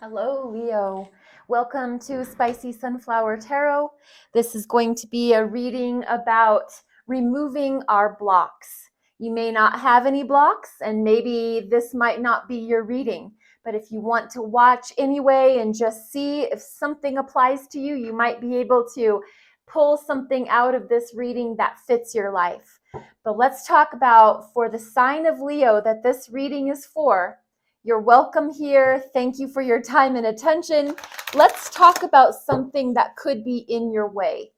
Hello, Leo. Welcome to Spicy Sunflower Tarot. This is going to be a reading about removing our blocks. You may not have any blocks, and maybe this might not be your reading. But if you want to watch anyway and just see if something applies to you, you might be able to pull something out of this reading that fits your life. But let's talk about for the sign of Leo that this reading is for. You're welcome here. Thank you for your time and attention. Let's talk about something that could be in your way.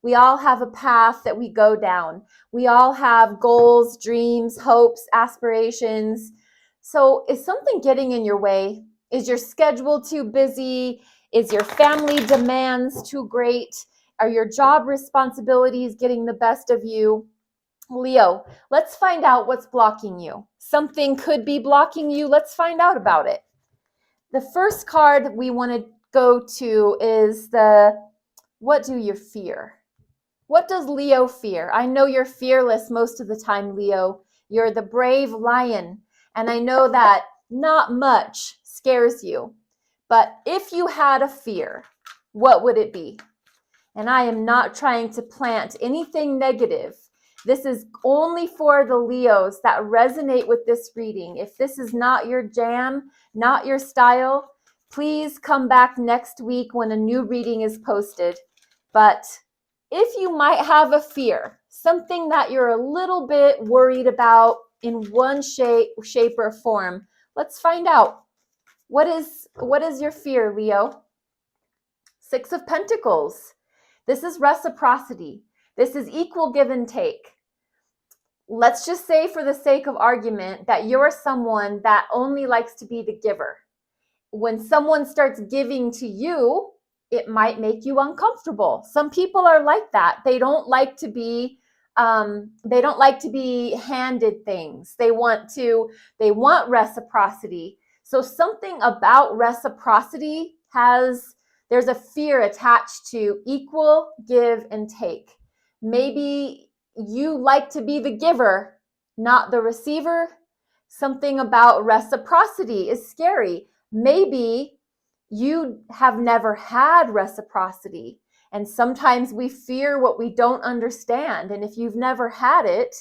We all have a path that we go down. We all have goals, dreams, hopes, aspirations. So is something getting in your way? Is your schedule too busy? Is your family demands too great? Are your job responsibilities getting the best of you? Leo, let's find out what's blocking you. Something could be blocking you. Let's find out about it. The first card we want to go to is what do you fear? What does Leo fear? I know you're fearless most of the time, Leo. You're the brave lion. And I know that not much scares you. But if you had a fear, what would it be? And I am not trying to plant anything negative. This is only for the Leos that resonate with this reading. If this is not your jam, not your style, please come back next week when a new reading is posted. But if you might have a fear, something that you're a little bit worried about in one shape or form, let's find out. What is your fear, Leo? Six of Pentacles. This is reciprocity. This is equal give and take. Let's just say for the sake of argument that you're someone that only likes to be the giver. When someone starts giving to you, it might make you uncomfortable. Some people are like that. They don't like to be handed things. They want reciprocity. So something about reciprocity there's a fear attached to equal give and take. Maybe you like to be the giver, not the receiver. Something about reciprocity is scary. Maybe you have never had reciprocity, and sometimes we fear what we don't understand. And if you've never had it,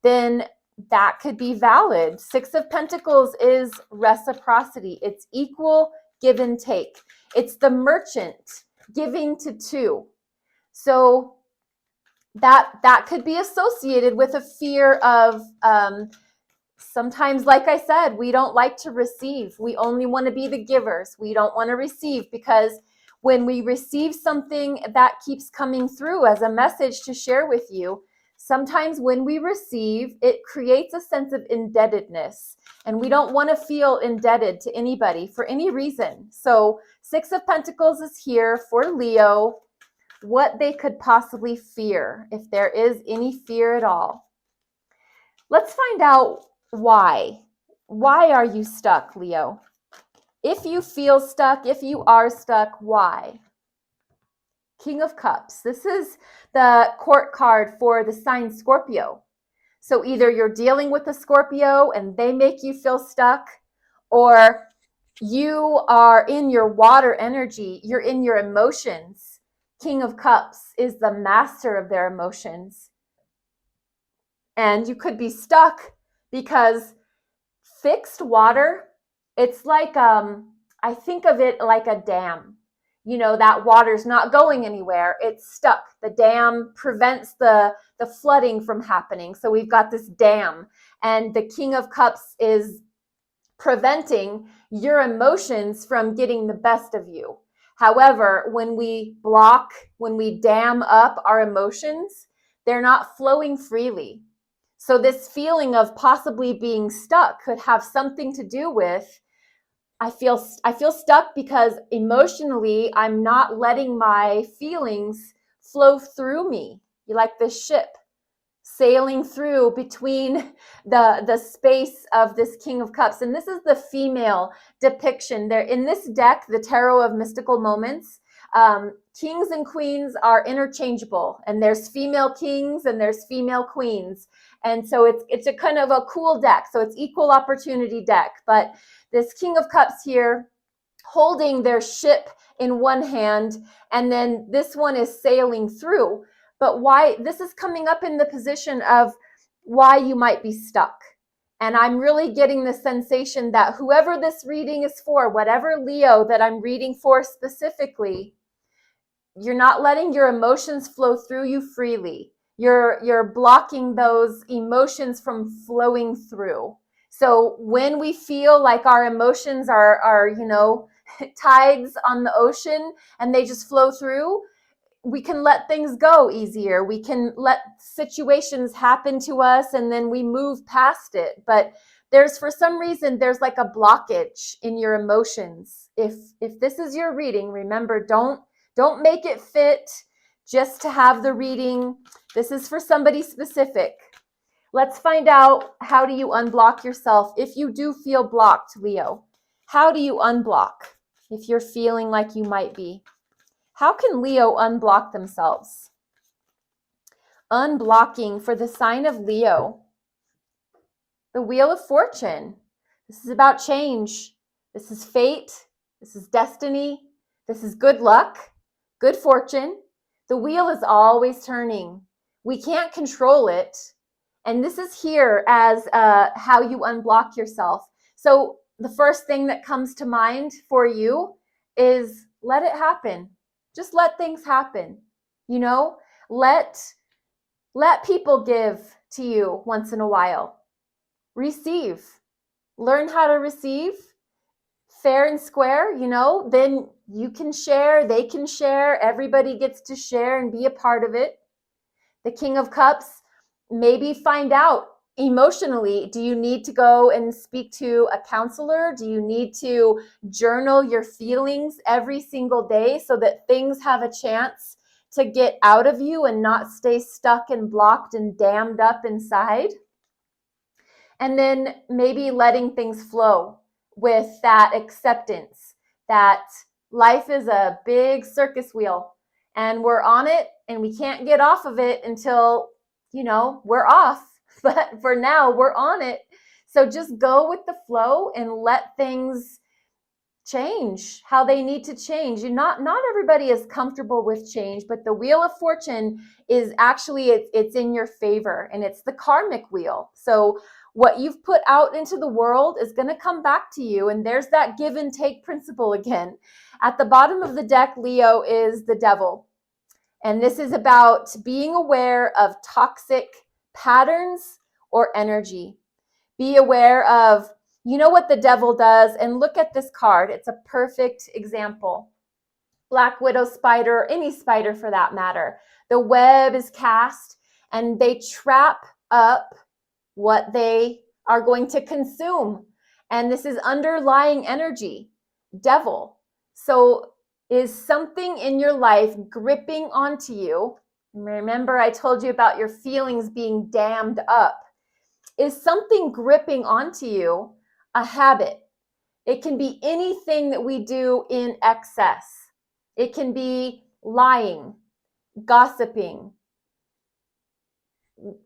then that could be valid. Six of Pentacles is reciprocity. It's equal give and take. It's the merchant giving to two. So that could be associated with a fear of sometimes, like I said, we don't like to receive. We only want to be the givers. We don't want to receive, because when we receive something that keeps coming through as a message to share with you, sometimes when we receive, it creates a sense of indebtedness, and we don't want to feel indebted to anybody for any reason. So Six of Pentacles is here for Leo, what they could possibly fear, if there is any fear at all. Let's find out why. Why are you stuck, Leo? If you feel stuck, if you are stuck, why? King of Cups. This is the court card for the sign Scorpio. So either you're dealing with a Scorpio and they make you feel stuck, or you are in your water energy, you're in your emotions. King of Cups is the master of their emotions. And you could be stuck because fixed water, it's like, I think of it like a dam. You know, that water's not going anywhere. It's stuck. The dam prevents the flooding from happening. So we've got this dam, and the King of Cups is preventing your emotions from getting the best of you. However, when we dam up our emotions, they're not flowing freely. So this feeling of possibly being stuck could have something to do with, I feel stuck because emotionally I'm not letting my feelings flow through me. You like this ship sailing through between the space of this King of Cups. And this is the female depiction. There in this deck, the Tarot of Mystical Moments, kings and queens are interchangeable, and there's female kings and there's female queens. And so it's a kind of a cool deck. So it's equal opportunity deck. But this King of Cups here holding their ship in one hand, and then this one is sailing through. But why this is coming up in the position of why you might be stuck. And I'm really getting the sensation that whoever this reading is for, whatever Leo that I'm reading for specifically, you're not letting your emotions flow through you freely. You're blocking those emotions from flowing through. So when we feel like our emotions are tides on the ocean and they just flow through, we can let things go easier. We can let situations happen to us and then we move past it. But for some reason, there's like a blockage in your emotions. If this is your reading, remember, don't make it fit just to have the reading. This is for somebody specific. Let's find out, how do you unblock yourself if you do feel blocked, Leo? How do you unblock if you're feeling like you might be? How can Leo unblock themselves? Unblocking for the sign of Leo. The Wheel of Fortune. This is about change. This is fate. This is destiny. This is good luck, good fortune. The wheel is always turning. We can't control it. And this is here as how you unblock yourself. So the first thing that comes to mind for you is let it happen. Just let things happen. Let people give to you once in a while. Receive. Learn how to receive. Fair and square, then you can share, they can share, everybody gets to share and be a part of it. The King of Cups, maybe find out emotionally, do you need to go and speak to a counselor? Do you need to journal your feelings every single day so that things have a chance to get out of you and not stay stuck and blocked and dammed up inside? And then maybe letting things flow with that acceptance that life is a big circus wheel and we're on it and we can't get off of it until, we're off. But for now, we're on it. So just go with the flow and let things change how they need to change. Not everybody is comfortable with change, but the Wheel of Fortune is actually, it's in your favor, and it's the karmic wheel. So what you've put out into the world is going to come back to you. And there's that give and take principle again. At the bottom of the deck, Leo, is the devil. And this is about being aware of toxic patterns or energy. Be aware of, what the devil does. And look at this card. It's a perfect example. Black widow spider, any spider for that matter. The web is cast and they trap up what they are going to consume. And this is underlying energy, devil. So is something in your life gripping onto you? Remember, I told you about your feelings being dammed up. Is something gripping onto you a habit? It can be anything that we do in excess. It can be lying, gossiping,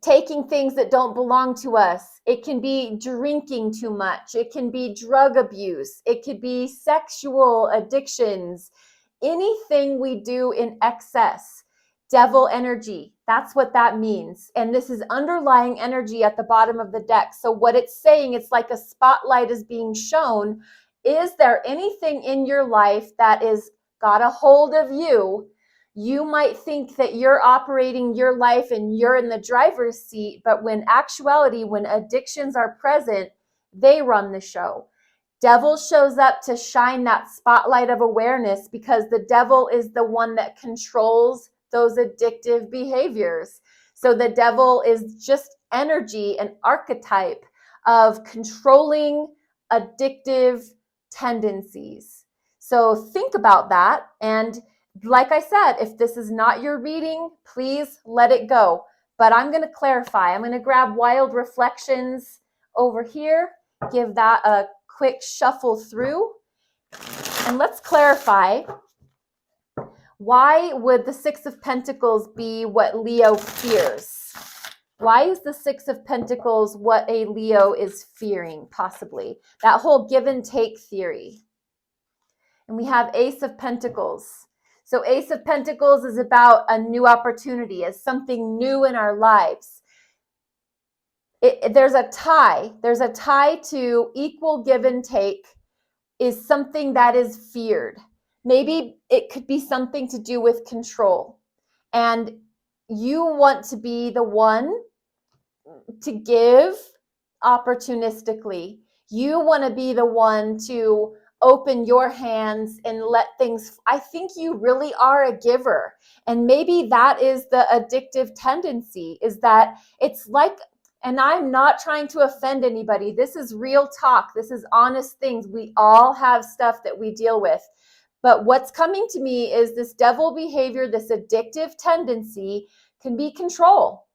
taking things that don't belong to us. It can be drinking too much. It can be drug abuse. It could be sexual addictions. Anything we do in excess. Devil energy. That's what that means. And this is underlying energy at the bottom of the deck. So what it's saying, it's like a spotlight is being shown. Is there anything in your life that is got a hold of you? You might think that you're operating your life and you're in the driver's seat, but when actuality, when addictions are present, they run the show. Devil shows up to shine that spotlight of awareness because the devil is the one that controls those addictive behaviors. So the devil is just energy, an archetype of controlling addictive tendencies. So think about that. And like I said, if this is not your reading, please let it go. But I'm going to clarify. I'm going to grab Wild Reflections over here, give that a quick shuffle through. And let's clarify. Why would the Six of Pentacles be what Leo fears? Why is the Six of Pentacles what a Leo is fearing, possibly? That whole give and take theory. And we have Ace of Pentacles. So Ace of Pentacles is about a new opportunity, as something new in our lives. There's a tie. There's a tie to equal give and take is something that is feared. Maybe it could be something to do with control. And you want to be the one to give opportunistically. You want to be the one to open your hands and let things. I think you really are a giver. And maybe that is the addictive tendency, is that it's like, and I'm not trying to offend anybody. This is real talk. This is honest things. We all have stuff that we deal with. But what's coming to me is this devil behavior, this addictive tendency can be control.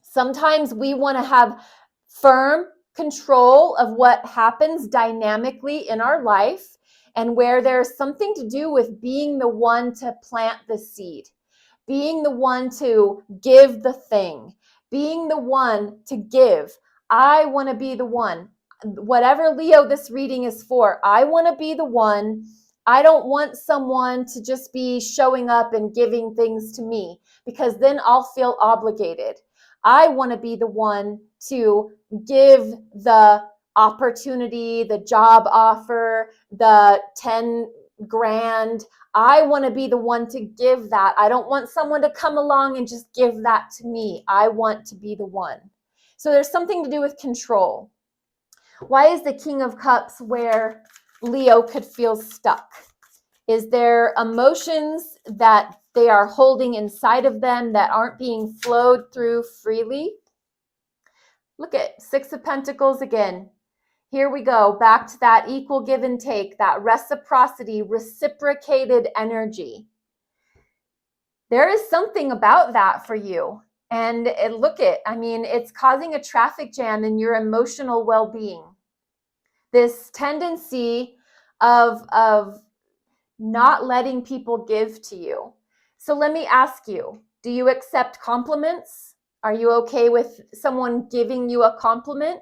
Sometimes we want to have firm control of what happens dynamically in our life, and where there's something to do with being the one to plant the seed, being the one to give the thing, being the one to give. I want to be the one. Whatever, Leo, this reading is for, I want to be the one. I don't want someone to just be showing up and giving things to me, because then I'll feel obligated. I want to be the one to give the opportunity, the job offer, the 10 grand. I want to be the one to give that. I don't want someone to come along and just give that to me. I want to be the one. So there's something to do with control. Why is the King of Cups where Leo could feel stuck? Is there emotions that they are holding inside of them that aren't being flowed through freely? Look at Six of Pentacles again. Here we go, back to that equal give and take, that reciprocity, reciprocated energy. There is something about that for you. And it's causing a traffic jam in your emotional well-being. This tendency of not letting people give to you. So let me ask you, do you accept compliments? Are you okay with someone giving you a compliment?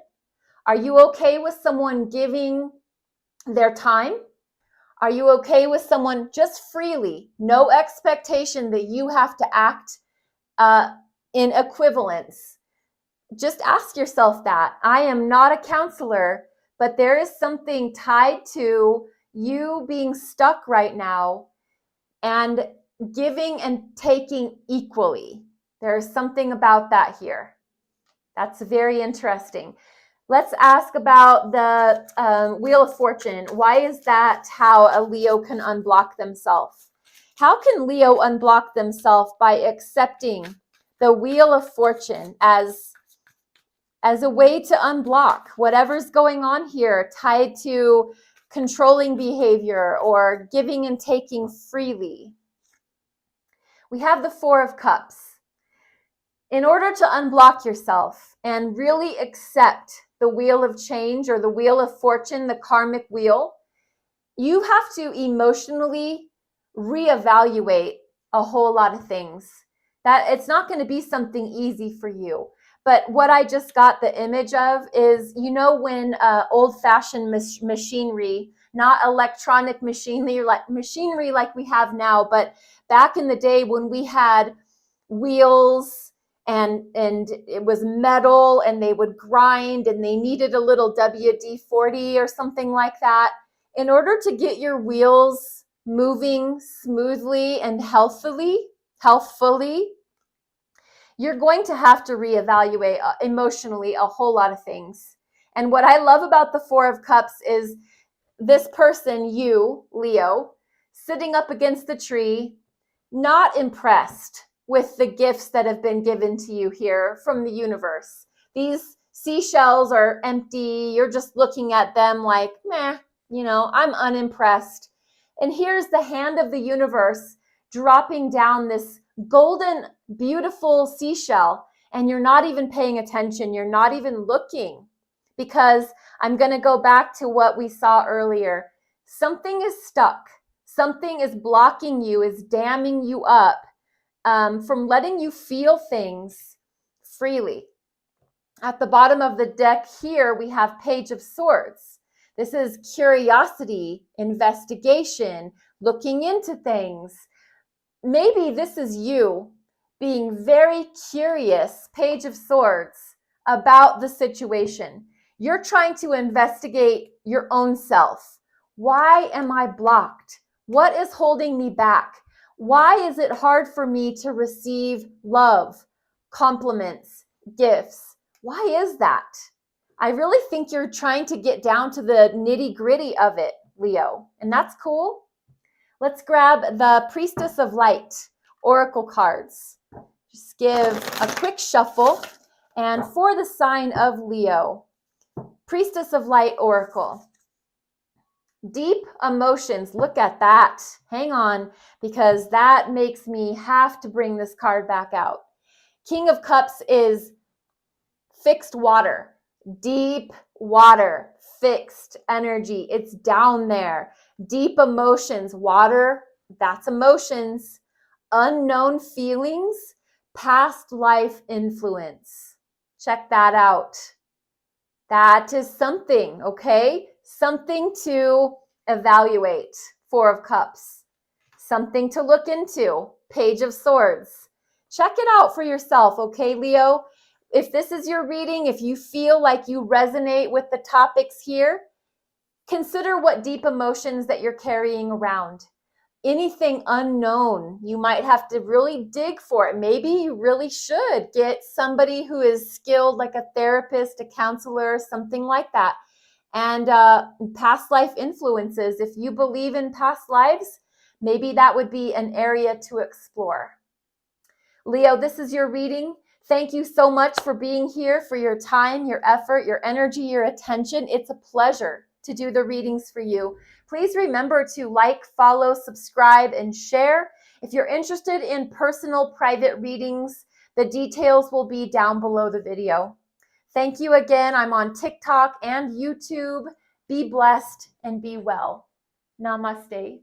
Are you okay with someone giving their time? Are you okay with someone just freely, no expectation that you have to act in equivalence? Just ask yourself that. I am not a counselor, but there is something tied to you being stuck right now and giving and taking equally. There is something about that here. That's very interesting. Let's ask about the Wheel of Fortune. Why is that how a Leo can unblock themselves? How can Leo unblock themselves? By accepting the Wheel of Fortune as a way to unblock whatever's going on here tied to controlling behavior or giving and taking freely. We have the Four of Cups. In order to unblock yourself and really accept the wheel of change or the wheel of fortune, the karmic wheel, you have to emotionally reevaluate a whole lot of things. That it's not going to be something easy for you. But what I just got the image of is, when old-fashioned machinery, not electronic machinery like we have now, but back in the day when we had wheels and it was metal and they would grind and they needed a little WD-40 or something like that. In order to get your wheels moving smoothly and healthfully, you're going to have to reevaluate emotionally a whole lot of things. And what I love about the Four of Cups is this person, you, Leo, sitting up against the tree, not impressed with the gifts that have been given to you here from the universe. These seashells are empty. You're just looking at them like, meh, I'm unimpressed. And here's the hand of the universe dropping down this golden, beautiful seashell, and you're not even paying attention. You're not even looking, because I'm going to go back to what we saw earlier. Something is stuck. Something is blocking you, is damming you up from letting you feel things freely. At the bottom of the deck here, we have Page of Swords. This is curiosity, investigation, looking into things. Maybe this is you being very curious, Page of Swords, about the situation. You're trying to investigate your own self. Why am I blocked? What is holding me back? Why is it hard for me to receive love, compliments, gifts? Why is that? I really think you're trying to get down to the nitty-gritty of it, Leo, and that's cool. Let's grab the Priestess of Light Oracle cards. Just give a quick shuffle. And for the sign of Leo, Priestess of Light Oracle. Deep emotions. Look at that. Hang on, because that makes me have to bring this card back out. King of Cups is fixed water. Deep water. Fixed energy. It's down there. Deep emotions, water, that's emotions. Unknown feelings, past life influence. Check that out. That is something, okay? Something to evaluate. Four of Cups. Something to look into. Page of Swords. Check it out for yourself, okay, Leo? If this is your reading, if you feel like you resonate with the topics here, consider what deep emotions that you're carrying around. Anything unknown, you might have to really dig for it. Maybe you really should get somebody who is skilled, like a therapist, a counselor, something like that. And past life influences, if you believe in past lives, maybe that would be an area to explore. Leo, this is your reading. Thank you so much for being here, for your time, your effort, your energy, your attention. It's a pleasure to do the readings for you. Please remember to like, follow, subscribe, and share. If you're interested in personal private readings, the details will be down below the video. Thank you again. I'm on TikTok and YouTube. Be blessed and be well. Namaste.